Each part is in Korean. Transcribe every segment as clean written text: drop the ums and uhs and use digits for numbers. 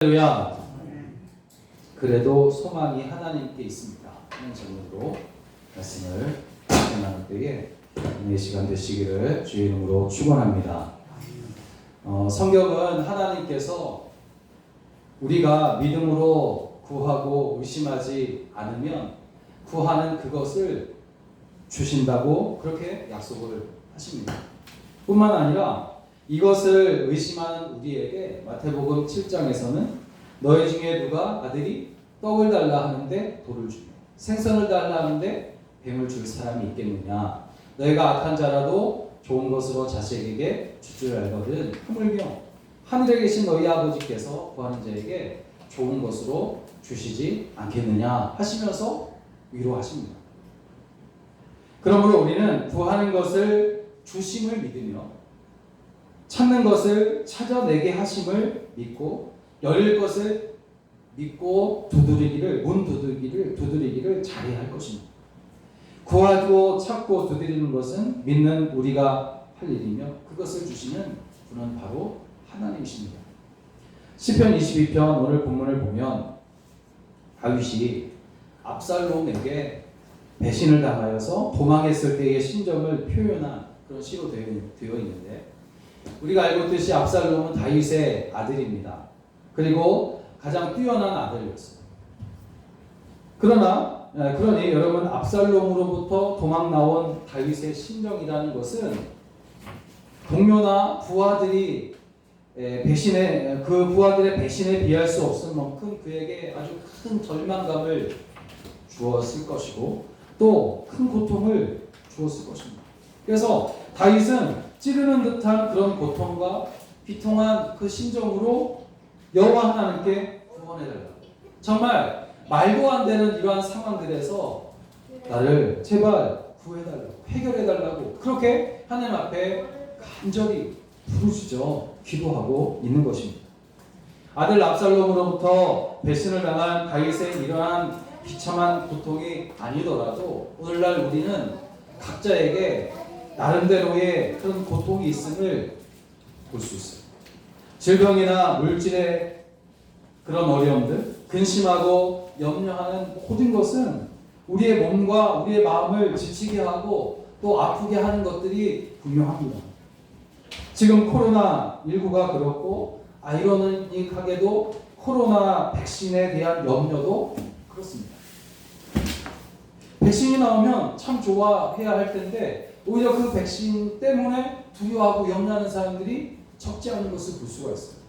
할렐루야. 그래도 소망이 하나님께 있습니다 하는 제목으로 말씀을 나눌 때에 이 시간 되시기를 주의 이름으로 축원합니다. 성경은 하나님께서 우리가 믿음으로 구하고 의심하지 않으면 구하는 그것을 주신다고 그렇게 약속을 하십니다. 뿐만 아니라 이것을 의심하는 우리에게 마태복음 7장에서는 너희 중에 누가 아들이 떡을 달라 하는데 돌을 주며 생선을 달라 하는데 뱀을 줄 사람이 있겠느냐. 너희가 악한 자라도 좋은 것으로 자식에게 줄 줄 알거든 하물며 하늘에 계신 너희 아버지께서 구하는 자에게 좋은 것으로 주시지 않겠느냐 하시면서 위로하십니다. 그러므로 우리는 구하는 것을 주심을 믿으며 찾는 것을 찾아내게 하심을 믿고 열릴 것을 믿고 문 두드리기를 잘해야 할 것입니다. 구하고 찾고 두드리는 것은 믿는 우리가 할 일이며 그것을 주시는 분은 바로 하나님이십니다. 시편 22편 오늘 본문을 보면 다윗이 압살롬에게 배신을 당하여서 도망했을 때의 심정을 표현한 그런 시로 되어 있는데, 우리가 알고 있듯이 압살롬은 다윗의 아들입니다. 그리고 가장 뛰어난 아들이었어요. 그러니 여러분, 압살롬으로부터 도망 나온 다윗의 심정이라는 것은 동료나 부하들이 부하들의 배신에 비할 수 없을 만큼 그에게 아주 큰 절망감을 주었을 것이고 또 큰 고통을 주었을 것입니다. 그래서 다윗은 찌르는 듯한 그런 고통과 비통한 그 심정으로 여호와 하나님께 구원해달라고, 정말 말도 안 되는 이러한 상황들에서 나를 제발 구해달라고, 해결해달라고 그렇게 하나님 앞에 간절히 부르짖어 기도하고 있는 것입니다. 아들 압살롬으로부터 배신을 당한 다윗의 이러한 비참한 고통이 아니더라도 오늘날 우리는 각자에게 나름대로의 그런 고통이 있음을 볼 수 있어요. 질병이나 물질의 그런 어려움들, 근심하고 염려하는 모든 것은 우리의 몸과 우리의 마음을 지치게 하고 또 아프게 하는 것들이 분명합니다. 지금 코로나19가 그렇고 아이러니하게도 코로나 백신에 대한 염려도 그렇습니다. 백신이 나오면 참 좋아해야 할 텐데 오히려 그 백신 때문에 두려워하고 염려하는 사람들이 적지 않은 것을 볼 수가 있어요.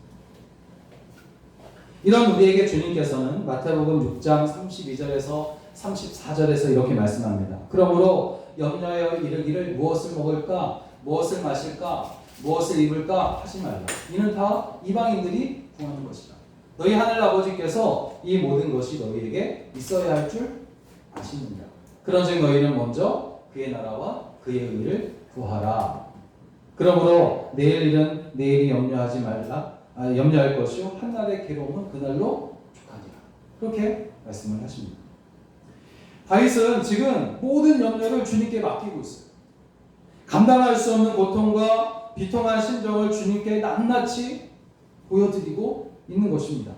이런 우리에게 주님께서는 마태복음 6장 32절에서 34절에서 이렇게 말씀합니다. 그러므로 염려하여 이르기를 무엇을 먹을까, 무엇을 마실까, 무엇을 입을까 하지 말라. 이는 다 이방인들이 구하는 것이다. 너희 하늘 아버지께서 이 모든 것이 너희에게 있어야 할 줄 아십니다. 그런즉 너희는 먼저 그의 나라와 그의 의를 구하라. 그러므로 내일 일은 내일이 염려할 것이요 한날의 괴로움은 그날로 족하니라. 그렇게 말씀을 하십니다. 다윗은 지금 모든 염려를 주님께 맡기고 있어요. 감당할 수 없는 고통과 비통한 심정을 주님께 낱낱이 보여드리고 있는 것입니다.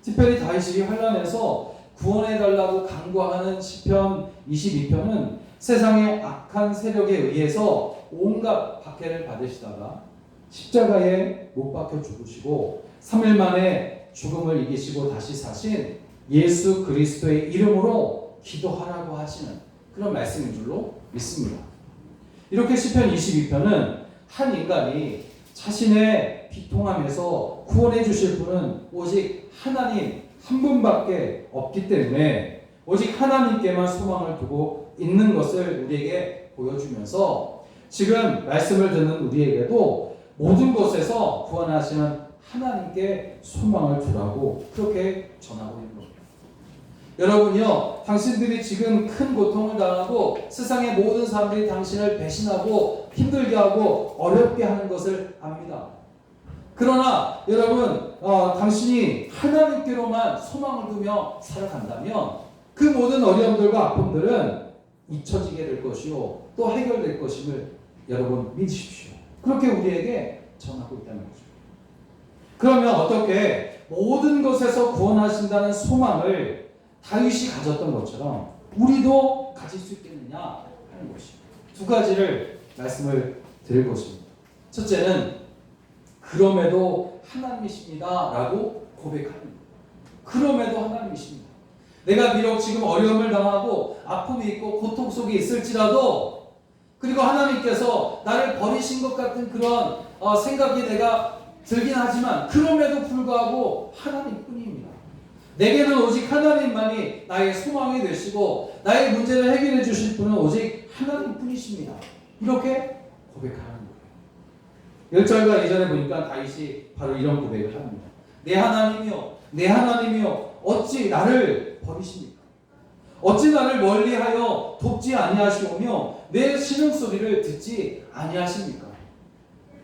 특별히 다윗이 환난에서 구원해달라고 간구하는 시편 22편은 세상의 악한 세력에 의해서 온갖 박해를 받으시다가 십자가에 못 박혀 죽으시고 3일 만에 죽음을 이기시고 다시 사신 예수 그리스도의 이름으로 기도하라고 하시는 그런 말씀인 줄로 믿습니다. 이렇게 시편 22편은 한 인간이 자신의 비통함에서 구원해 주실 분은 오직 하나님 한 분밖에 없기 때문에 오직 하나님께만 소망을 두고 있는 것을 우리에게 보여주면서 지금 말씀을 듣는 우리에게도 모든 것에서 구원하시는 하나님께 소망을 두라고 그렇게 전하고 있는 겁니다. 여러분요, 당신들이 지금 큰 고통을 당하고 세상의 모든 사람들이 당신을 배신하고 힘들게 하고 어렵게 하는 것을 압니다. 그러나 여러분, 당신이 하나님께로만 소망을 두며 살아간다면 그 모든 어려움들과 아픔들은 잊혀지게 될 것이요 또 해결될 것임을 여러분 믿으십시오. 그렇게 우리에게 전하고 있다는 거죠. 그러면 어떻게 모든 것에서 구원하신다는 소망을 다윗이 가졌던 것처럼 우리도 가질 수 있겠느냐 하는 것입니다. 두 가지를 말씀을 드릴 것입니다. 첫째는 그럼에도 하나님이십니다 라고 고백하는 거예요. 그럼에도 하나님이십니다. 내가 비록 지금 어려움을 당하고 아픔이 있고 고통 속에 있을지라도, 그리고 하나님께서 나를 버리신 것 같은 그런 생각이 내가 들긴 하지만 그럼에도 불구하고 하나님뿐입니다. 내게는 오직 하나님만이 나의 소망이 되시고 나의 문제를 해결해 주실 분은 오직 하나님뿐이십니다. 이렇게 고백하는 거예요. 1절과 2절에 보니까 다윗이 바로 이런 고백을 합니다. 내 하나님이여, 내 하나님이여, 어찌 나를 버리십니까? 어찌 나를 멀리하여 돕지 아니하시오며 내 신음소리를 듣지 아니하십니까?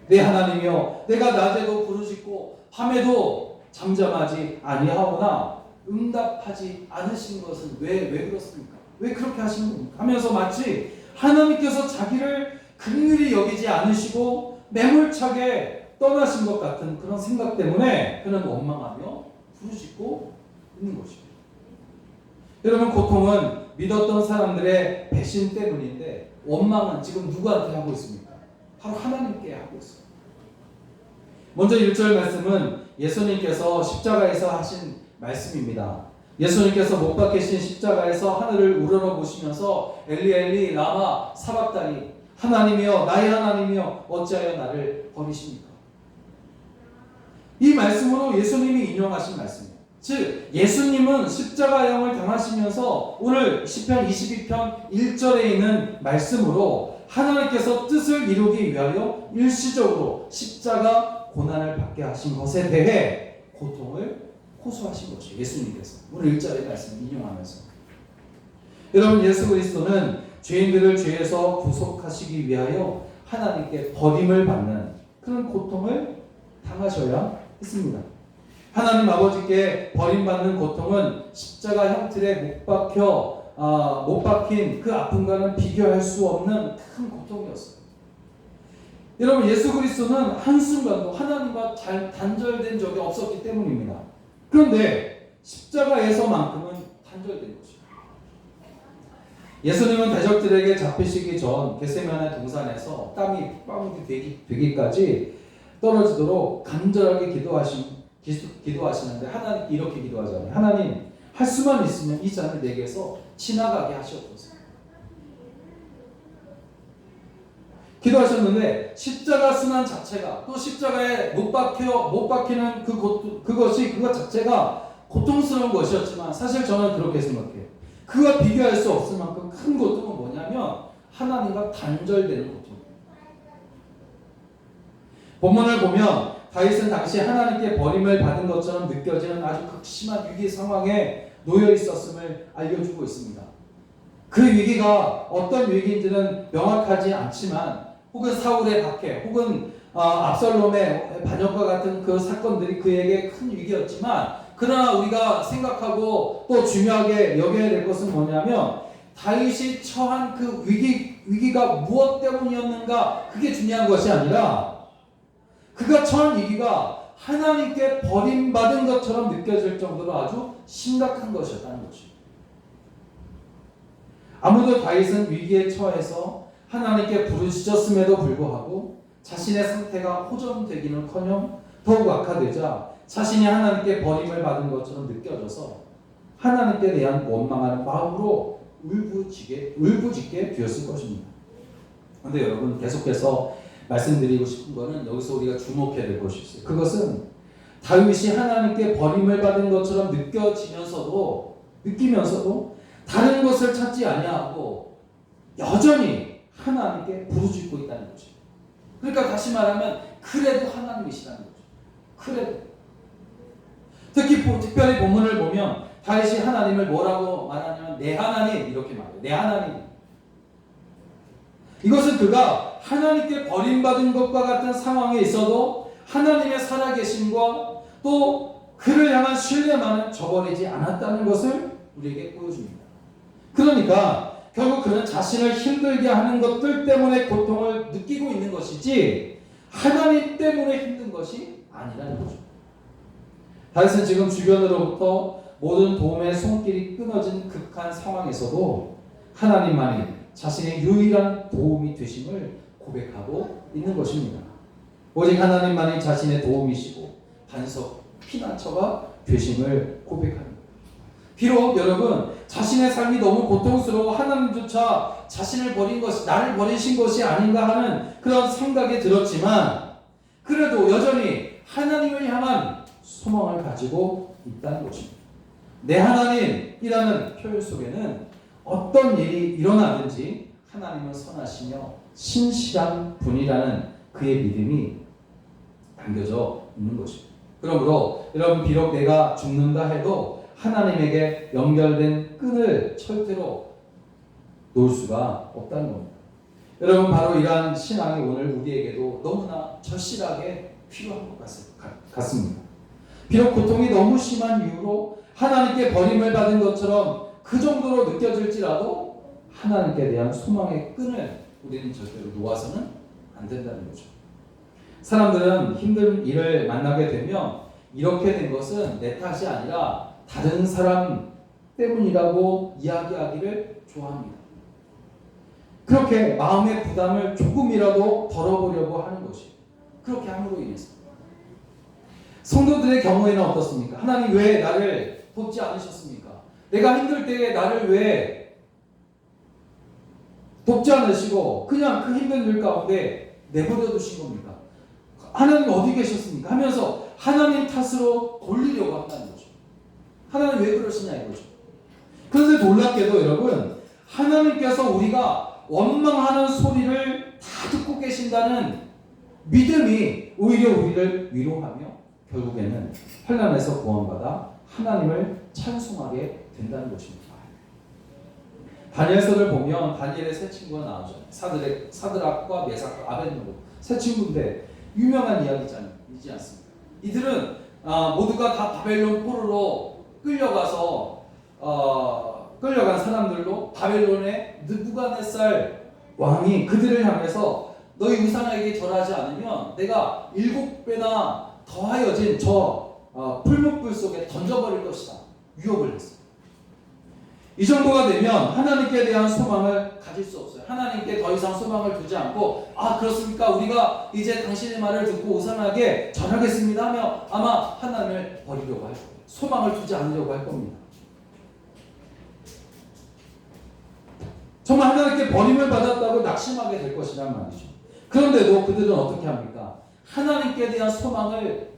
내 하나님이여, 내가 낮에도 부르짖고 밤에도 잠잠하지 아니하오나 응답하지 않으신 것은 왜 그렇습니까? 왜 그렇게 하시는 겁니까? 하면서 마치 하나님께서 자기를 긍휼히 여기지 않으시고 매몰차게 떠나신 것 같은 그런 생각 때문에 그는 원망하며 부르짖고 있는 것입니다. 여러분, 고통은 믿었던 사람들의 배신 때문인데 원망은 지금 누구한테 하고 있습니까? 바로 하나님께 하고 있습니다. 먼저 1절 말씀은 예수님께서 십자가에서 하신 말씀입니다. 예수님께서 못 박히신 십자가에서 하늘을 우러러보시면서 엘리 엘리 라마 사박다니, 하나님이여 나의 하나님이여 어찌하여 나를 버리십니까? 이 말씀으로 예수님이 인용하신 말씀입니다. 즉 예수님은 십자가형을 당하시면서 오늘 시편 22편 1절에 있는 말씀으로 하나님께서 뜻을 이루기 위하여 일시적으로 십자가 고난을 받게 하신 것에 대해 고통을 호소하신 것이에요. 예수님께서 오늘 1절의 말씀을 인용하면서, 여러분, 예수 그리스도는 죄인들을 죄에서 구속하시기 위하여 하나님께 버림을 받는 그런 고통을 당하셔야 했습니다. 하나님 아버지께 버림받는 고통은 십자가 형틀에 못 박힌 그 아픔과는 비교할 수 없는 큰 고통이었어요. 여러분, 예수 그리스도는 한순간도 하나님과 잘 단절된 적이 없었기 때문입니다. 그런데 십자가에서만큼은 단절된 것이죠. 예수님은 대적들에게 잡히시기 전 겟세마네 동산에서 땀이 방울이 되기까지 떨어지도록 간절하게 기도하시는데 하나님께 이렇게 기도하잖아요. 하나님, 할 수만 있으면 이 잔을 내게서 지나가게 하시옵소서. 기도하셨는데 십자가 순환 자체가, 또 십자가에 못 박히는 그것 자체가 고통스러운 것이었지만 사실 저는 그렇게 생각해요. 그와 비교할 수 없을 만큼 큰 고통은 뭐냐면 하나님과 단절되는 고통입니다. 본문을 보면 다윗은 당시 하나님께 버림을 받은 것처럼 느껴지는 아주 극심한 위기 상황에 놓여 있었음을 알려주고 있습니다. 그 위기가 어떤 위기인지는 명확하지 않지만, 혹은 사울의 박해, 혹은 압살롬의 반역과 같은 그 사건들이 그에게 큰 위기였지만, 그러나 우리가 생각하고 또 중요하게 여겨야 될 것은 뭐냐면 다윗이 처한 그 위기가 무엇 때문이었는가, 그게 중요한 것이 아니라 그가 처한 위기가 하나님께 버림받은 것처럼 느껴질 정도로 아주 심각한 것이었다는 것입니다. 아무도 다윗은 위기에 처해서 하나님께 부르짖었음에도 불구하고 자신의 상태가 호전되기는커녕 더욱 악화되자 자신이 하나님께 버림을 받은 것처럼 느껴져서 하나님께 대한 원망하는 마음으로 울부짖게 되었을 것입니다. 그런데 여러분, 계속해서 말씀드리고 싶은 것은 여기서 우리가 주목해야 될 것이 있어요. 그것은 다윗이 하나님께 버림을 받은 것처럼 느끼면서도 다른 것을 찾지 아니하고 여전히 하나님께 부르짖고 있다는 거죠. 그러니까 다시 말하면 그래도 하나님이시라는 거죠. 그래도. 특별히 본문을 보면 다윗이 하나님을 뭐라고 말하냐면 내 하나님, 이렇게 말해요. 내 하나님. 이것은 그가 하나님께 버림받은 것과 같은 상황에 있어도 하나님의 살아계심과 또 그를 향한 신뢰만은 저버리지 않았다는 것을 우리에게 보여줍니다. 그러니까 결국 그는 자신을 힘들게 하는 것들 때문에 고통을 느끼고 있는 것이지 하나님 때문에 힘든 것이 아니라는 거죠. 다윗은 지금 주변으로부터 모든 도움의 손길이 끊어진 극한 상황에서도 하나님만이 자신의 유일한 도움이 되심을 고백하고 있는 것입니다. 오직 하나님만이 자신의 도움이시고 반석, 피난처가 되심을 고백합니다. 비록 여러분 자신의 삶이 너무 고통스러워 하나님조차 자신을 버린 것이 나를 버리신 것이 아닌가 하는 그런 생각이 들었지만 그래도 여전히 하나님을 향한 소망을 가지고 있다는 것입니다. 내 하나님이라는 표현 속에는 어떤 일이 일어나든지 하나님은 선하시며 신실한 분이라는 그의 믿음이 담겨져 있는 것입니다. 그러므로 여러분 비록 내가 죽는다 해도 하나님에게 연결된 끈을 절대로 놓을 수가 없다는 겁니다. 여러분 바로 이러한 신앙이 오늘 우리에게도 너무나 절실하게 필요한 것 같습니다. 비록 고통이 너무 심한 이유로 하나님께 버림을 받은 것처럼 그 정도로 느껴질지라도 하나님께 대한 소망의 끈을 우리는 절대로 놓아서는 안 된다는 거죠. 사람들은 힘든 일을 만나게 되면 이렇게 된 것은 내 탓이 아니라 다른 사람 때문이라고 이야기하기를 좋아합니다. 그렇게 마음의 부담을 조금이라도 덜어보려고 하는 것이 그렇게 함으로 인해서 성도들의 경우에는 어떻습니까? 하나님 왜 나를 돕지 않으셨습니까? 내가 힘들 때에 나를 왜 돕지 않으시고 그냥 그 힘든 일 가운데 내버려 두신 겁니까? 하나님 어디 계셨습니까? 하면서 하나님 탓으로 돌리려고 한다는 거죠. 하나님 왜 그러시냐 이거죠. 그런데 놀랍게도 여러분 하나님께서 우리가 원망하는 소리를 다 듣고 계신다는 믿음이 오히려 우리를 위로하며 결국에는 환난에서 구원받아 하나님을 찬송하게 된다는 것입니다. 다니엘서를 보면 다니엘의 세 친구가 나오죠. 사드락과 메삭과 아벳느고 세 친구인데 유명한 이야기이지 않습니까? 이들은 모두가 다 바벨론 포로로 끌려간 사람들로 바벨론의 느부갓네살 왕이 그들을 향해서 너희 우상에게 절하지 않으면 내가 7배나 더하여진 저 풀무불 속에 던져버릴 것이다. 위협을 했어요. 이 정도가 되면 하나님께 대한 소망을 가질 수 없어요. 하나님께 더 이상 소망을 두지 않고 그렇습니까? 우리가 이제 당신의 말을 듣고 우상하게 절하겠습니다 하며 아마 하나님을 버리려고 할 거예요. 소망을 두지 않으려고 할 겁니다. 정말 하나님께 버림을 받았다고 낙심하게 될 것이란 말이죠. 그런데도 그들은 어떻게 합니까? 하나님께 대한 소망을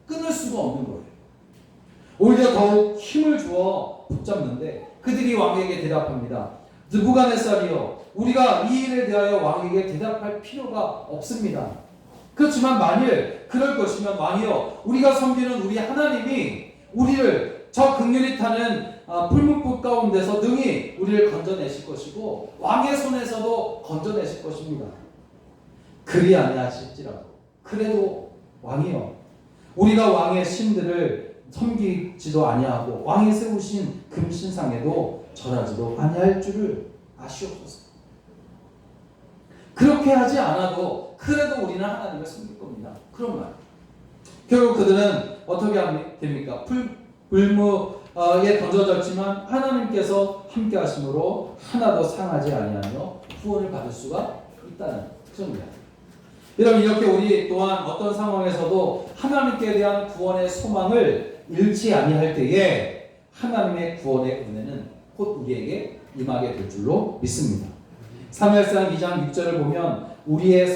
끊을 수가 없는 거예요. 오히려 더욱 힘을 주어 붙잡는데 그들이 왕에게 대답합니다. 느부갓네살이여, 우리가 이 일에 대하여 왕에게 대답할 필요가 없습니다. 그렇지만 만일 그럴 것이면 왕이여, 우리가 섬기는 우리 하나님이 우리를 저 극렬히 타는 풀무불 가운데서 능히 우리를 건져내실 것이고 왕의 손에서도 건져내실 것입니다. 그리 아니하실지라도 그래도 왕이여, 우리가 왕의 신들을 섬기지도 아니하고 왕이 세우신 금신상에도 절하지도 아니할 줄을 아시옵소서. 그렇게 하지 않아도 그래도 우리는 하나님을 섬길 겁니다. 그런 말. 결국 그들은 어떻게 됩니까? 불무에 던져졌지만 하나님께서 함께 하심으로 하나도 상하지 아니하며 구원을 받을 수가 있다는 것입니다. 여러분, 이렇게 우리 또한 어떤 상황에서도 하나님께 대한 구원의 소망을 잃지 아니할 때에 하나님의 구원의 은혜는 곧 우리에게 임하게 될 줄로 믿습니다. 사무엘상 2장 6절을 보면 우리의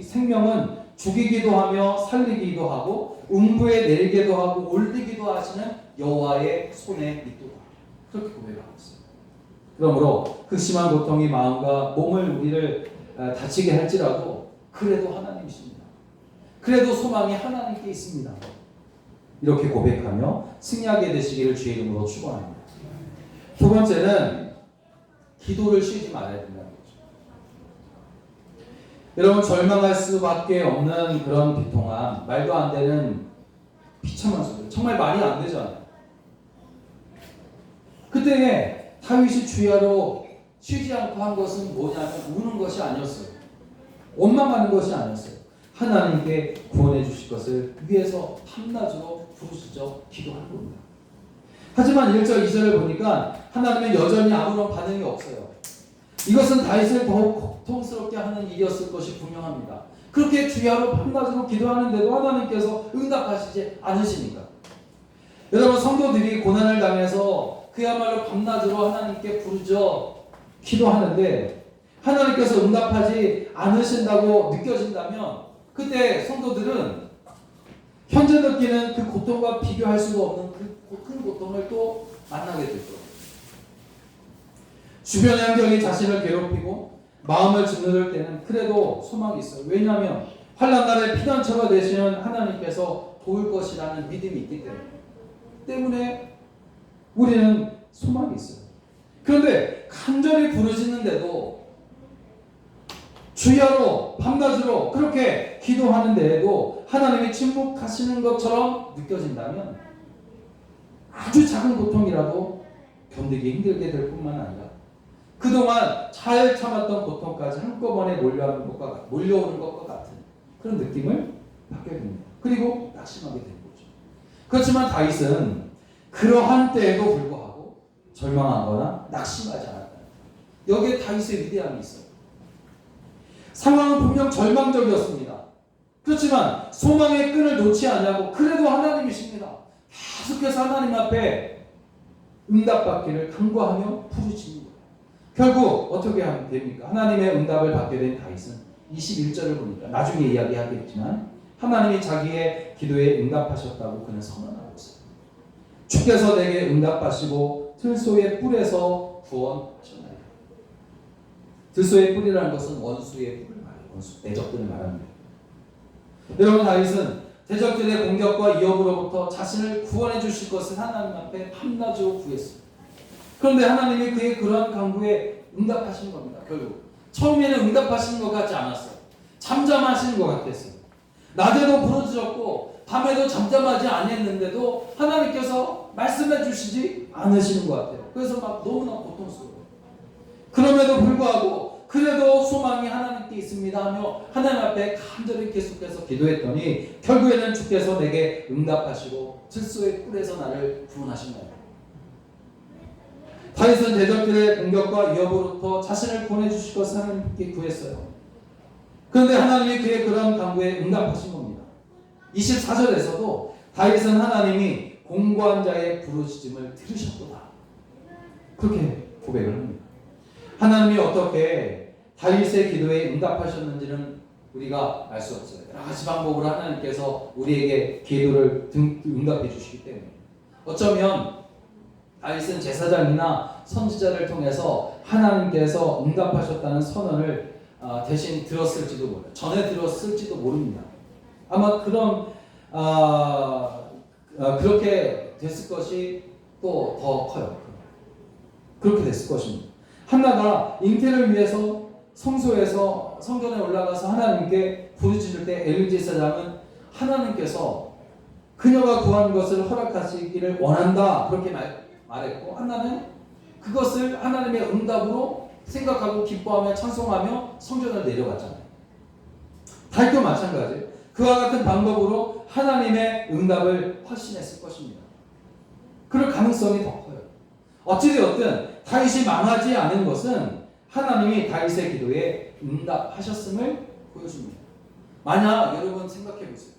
생명은 죽이기도 하며 살리기도 하고 음부에 내리기도 하고 올리기도 하시는 여호와의 손에 있도다. 그렇게 고백하고 있어요. 그러므로 극심한 고통이 마음과 몸을 우리를 다치게 할지라도 그래도 하나님이십니다. 그래도 소망이 하나님께 있습니다. 이렇게 고백하며 승리하게 되시기를 주의 이름으로 축원합니다. 두 번째는 기도를 쉬지 말아야 된다는 거죠. 여러분, 절망할 수밖에 없는 그런 비통함, 말도 안 되는 비참한 소리, 정말 말이 안 되잖아요. 그때 다윗이 주야로 쉬지 않고 한 것은 뭐냐면 우는 것이 아니었어요. 원망하는 것이 아니었어요. 하나님께 구원해 주실 것을 위해서 밤낮으로 부르짖어 기도할 겁니다. 하지만 1절 2절을 보니까 하나님은 여전히 아무런 반응이 없어요. 이것은 다윗을 더욱 고통스럽게 하는 일이었을 것이 분명합니다. 그렇게 주야로 밤낮으로 기도하는데도 하나님께서 응답하시지 않으시니까. 여러분, 성도들이 고난을 당해서 그야말로 밤낮으로 하나님께 부르짖어 기도하는데 하나님께서 응답하지 않으신다고 느껴진다면 그때 성도들은 현재 느끼는 그 고통과 비교할 수도 없는 그 큰 고통을 또 만나게 되죠. 주변의 환경이 자신을 괴롭히고 마음을 짓누를 때는 그래도 소망이 있어요. 왜냐하면 환난날에 피난처가 되시는 하나님께서 도울 것이라는 믿음이 있기 때문에 우리는 소망이 있어요. 그런데 간절히 부르짖는데도 주야로 밤낮으로 그렇게 기도하는데도 하나님이 침묵하시는 것처럼 느껴진다면 아주 작은 고통이라도 견디기 힘들게 될 뿐만 아니라 그동안 잘 참았던 고통까지 한꺼번에 몰려오는 것과 같은 그런 느낌을 받게 됩니다. 그리고 낙심하게 되는 거죠. 그렇지만 다윗은 그러한 때에도 불구하고 절망하거나 낙심하지 않았다. 여기에 다윗의 위대함이 있어요. 상황은 분명 절망적이었습니다. 그렇지만 소망의 끈을 놓지 않냐고 그래도 하나님이십니다. 계속해서 하나님 앞에 응답받기를 간구하며 부르짖는 거예요. 결국 어떻게 하면 됩니까? 하나님의 응답을 받게 된 다윗은 21절을 보니까 나중에 이야기하겠지만 하나님이 자기의 기도에 응답하셨다고 그는 선언하고 있어요. 주께서 내게 응답하시고 들소의 뿔에서 구원하셨나이다. 들소의 뿔이라는 것은 원수의 뿔을 말해요. 원수, 대적들을 말합니다. 여러분, 다윗은 대적들의 공격과 위협으로부터 자신을 구원해 주실 것을 하나님 앞에 밤낮으로 구했어요. 그런데 하나님이 그의 그러한 간구에 응답하신 겁니다. 결국 처음에는 응답하시는 것 같지 않았어요. 잠잠하시는 것 같았어요. 낮에도 부르짖었고 밤에도 잠잠하지 않았는데도 하나님께서 말씀해 주시지 않으시는 것 같아요. 그래서 막 너무나 고통스러워요. 그럼에도 불구하고 그래도 소망이 하나님께 있습니다 하며 하나님 앞에 간절히 계속해서 기도했더니 결국에는 주께서 내게 응답하시고 들소의 뿔에서 나를 구원하신 거예요. 다윗은 대적들의 공격과 위협으로부터 자신을 구원해 주실 것을 하나님께 구했어요. 그런데 하나님이 그의 그런 간구에 응답하신 겁니다. 24절에서도 다윗은 하나님이 공고한 자의 부르짖음을 들으셨도다 그렇게 고백을 합니다. 하나님이 어떻게 다윗의 기도에 응답하셨는지는 우리가 알 수 없어요. 여러 가지 방법으로 하나님께서 우리에게 기도를 응답해 주시기 때문에 어쩌면 다윗은 제사장이나 선지자를 통해서 하나님께서 응답하셨다는 선언을 대신 들었을지도 몰라요. 전에 들었을지도 모릅니다. 아마 그렇게 됐을 것이 또 더 커요. 그렇게 됐을 것입니다. 한나가 잉태를 위해서 성소에서 성전에 올라가서 하나님께 부르짖을 때 엘리 제사장은 하나님께서 그녀가 구한 것을 허락하시기를 원한다 그렇게 말했고 한나는 그것을 하나님의 응답으로 생각하고 기뻐하며 찬송하며 성전을 내려갔잖아요. 다윗도 마찬가지예요. 그와 같은 방법으로 하나님의 응답을 확신했을 것입니다. 그럴 가능성이 더 커요. 어찌되었든 다윗이 망하지 않은 것은 하나님이 다윗의 기도에 응답하셨음을 보여줍니다. 만약 여러분 생각해 보세요.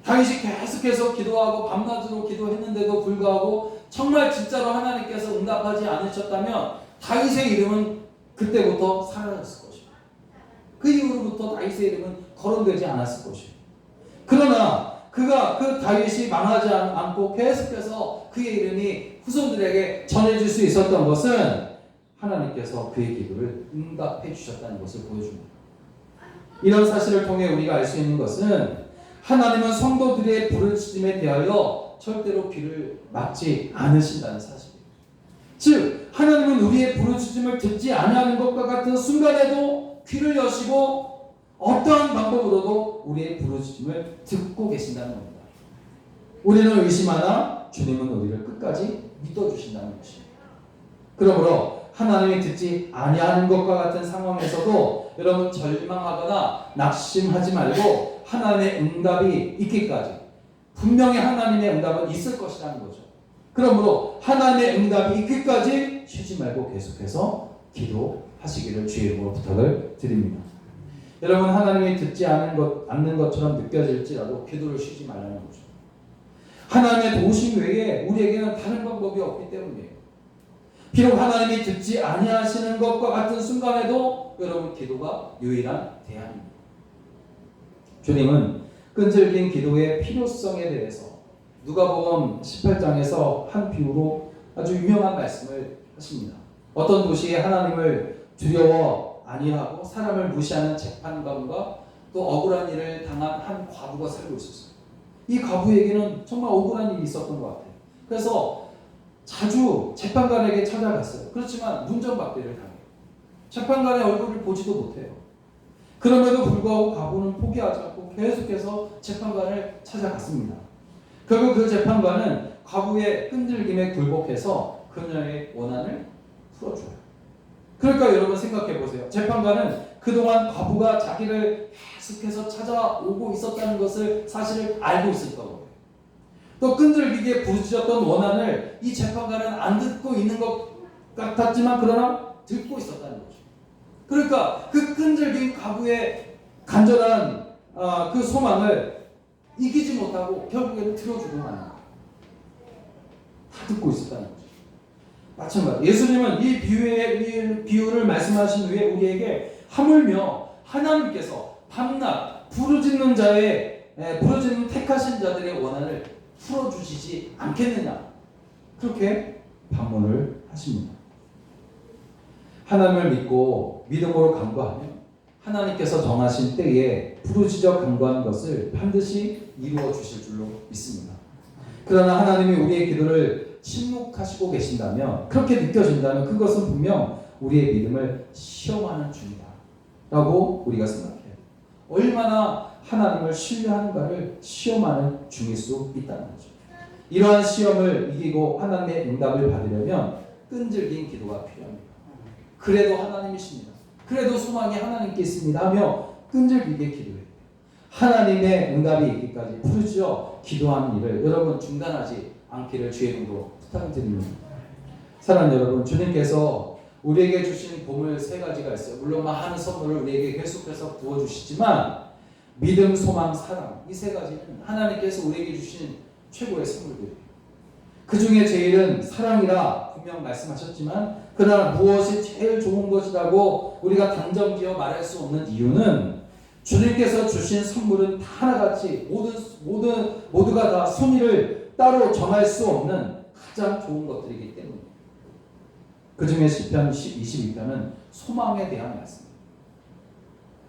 다윗이 계속해서 기도하고 밤낮으로 기도했는데도 불구하고 정말 진짜로 하나님께서 응답하지 않으셨다면 다윗의 이름은 그때부터 사라졌을 것입니다. 그 이후로부터 다윗의 이름은 거론되지 않았을 것입니다. 그러나 그 다윗이 망하지 않고 계속해서 그의 이름이 후손들에게 전해질 수 있었던 것은 하나님께서 그의 기도를 응답해 주셨다는 것을 보여줍니다. 이런 사실을 통해 우리가 알 수 있는 것은 하나님은 성도들의 부르짖음에 대하여 절대로 귀를 막지 않으신다는 사실입니다. 즉 하나님은 우리의 부르짖음을 듣지 아니하는 것과 같은 순간에도 귀를 여시고 어떠한 방법으로도 우리의 부르짖음을 듣고 계신다는 겁니다. 우리는 의심하나 주님은 우리를 끝까지 믿어주신다는 것입니다. 그러므로 하나님이 듣지 아니하는 것과 같은 상황에서도 여러분 절망하거나 낙심하지 말고 하나님의 응답이 있기까지, 분명히 하나님의 응답은 있을 것이라는 거죠. 그러므로 하나님의 응답이 있기까지 쉬지 말고 계속해서 기도하시기를 주의 이름으로 부탁을 드립니다. 여러분, 하나님이 듣지 않는 것처럼 느껴질지라도 기도를 쉬지 말라는 거죠. 하나님의 도우심 외에 우리에게는 다른 방법이 없기 때문이에요. 비록 하나님이 듣지 아니하시는 것과 같은 순간에도 여러분, 기도가 유일한 대안입니다. 주님은 끈질긴 기도의 필요성에 대해서 누가복음 18장에서 한 비유로 아주 유명한 말씀을 하십니다. 어떤 도시에 하나님을 두려워 아니하고 사람을 무시하는 재판관과 또 억울한 일을 당한 한 과부가 살고 있었어요. 이 과부에게는 정말 억울한 일이 있었던 것 같아요. 그래서 자주 재판관에게 찾아갔어요. 그렇지만 문전박대를 당해요. 재판관의 얼굴을 보지도 못해요. 그럼에도 불구하고 과부는 포기하지 않고 계속해서 재판관을 찾아갔습니다. 결국 그 재판관은 과부의 끈질김에 굴복해서 그녀의 원한을 풀어줘요. 그러니까 여러분 생각해 보세요. 재판관은 그동안 과부가 자기를 계속해서 찾아오고 있었다는 것을 사실을 알고 있었던 거예요. 또 끈질기게 부르짖었던 원한을 이 재판관은 안 듣고 있는 것 같았지만 그러나 듣고 있었다는 거죠. 그러니까 그 끈질긴 과부의 간절한 그 소망을 이기지 못하고 결국에는 들어주고 마는 거예요. 다 듣고 있었다는 거죠. 마찬가지. 예수님은 이 비유를 말씀하신 후에 우리에게 하물며 하나님께서 밤낮 부르짖는 택하신 자들의 원한을 풀어주시지 않겠느냐, 그렇게 반문을 하십니다. 하나님을 믿고 믿음으로 간구하면 하나님께서 정하신 때에 부르짖어 간구한 것을 반드시 이루어 주실 줄로 믿습니다. 그러나 하나님이 우리의 기도를 침묵하시고 계신다면, 그렇게 느껴진다면 그것은 분명 우리의 믿음을 시험하는 중이다 라고 우리가 생각해요. 얼마나 하나님을 신뢰하는가를 시험하는 중일 수 있다는 거죠. 이러한 시험을 이기고 하나님의 응답을 받으려면 끈질긴 기도가 필요합니다. 그래도 하나님이십니다. 그래도 소망이 하나님께 있습니다 하며 끈질기게 기도해요. 하나님의 응답이 있기까지 부르짖어 기도하는 일을 여러분 중단하지 않기를 주의 이름으로 부탁드립니다. 사랑하는 여러분, 주님께서 우리에게 주신 보물 3가지가 있어요. 물론 많은 선물을 우리에게 계속해서 부어주시지만 믿음, 소망, 사랑, 이 3가지는 하나님께서 우리에게 주신 최고의 선물들이에요. 그 중에 제일은 사랑이라 분명 말씀하셨지만, 그러나 무엇이 제일 좋은 것이라고 우리가 단정지어 말할 수 없는 이유는 주님께서 주신 선물은 다 하나같이 모두가 다 순위를 따로 정할 수 없는 가장 좋은 것들이기 때문입니다. 그 중에 시편 22편은 소망에 대한 말씀입니다.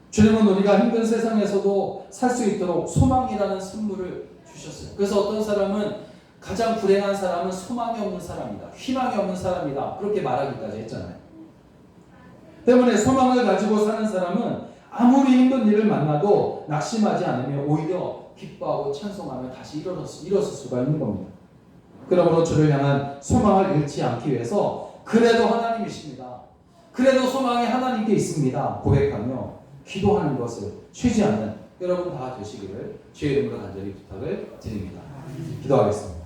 주님은 우리가 힘든 세상에서도 살 수 있도록 소망이라는 선물을 주셨어요. 그래서 어떤 사람은 가장 불행한 사람은 소망이 없는 사람이다, 희망이 없는 사람이다, 그렇게 말하기까지 했잖아요. 때문에 소망을 가지고 사는 사람은 아무리 힘든 일을 만나도 낙심하지 않으며 오히려 기뻐하고 찬송하며 다시 일어설 수가 있는 겁니다. 그러므로 주를 향한 소망을 잃지 않기 위해서 그래도 하나님이십니다, 그래도 소망이 하나님께 있습니다 고백하며 기도하는 것을 쉬지 않는 여러분 다 되시기를 주의 이름으로 간절히 부탁을 드립니다. 기도하겠습니다.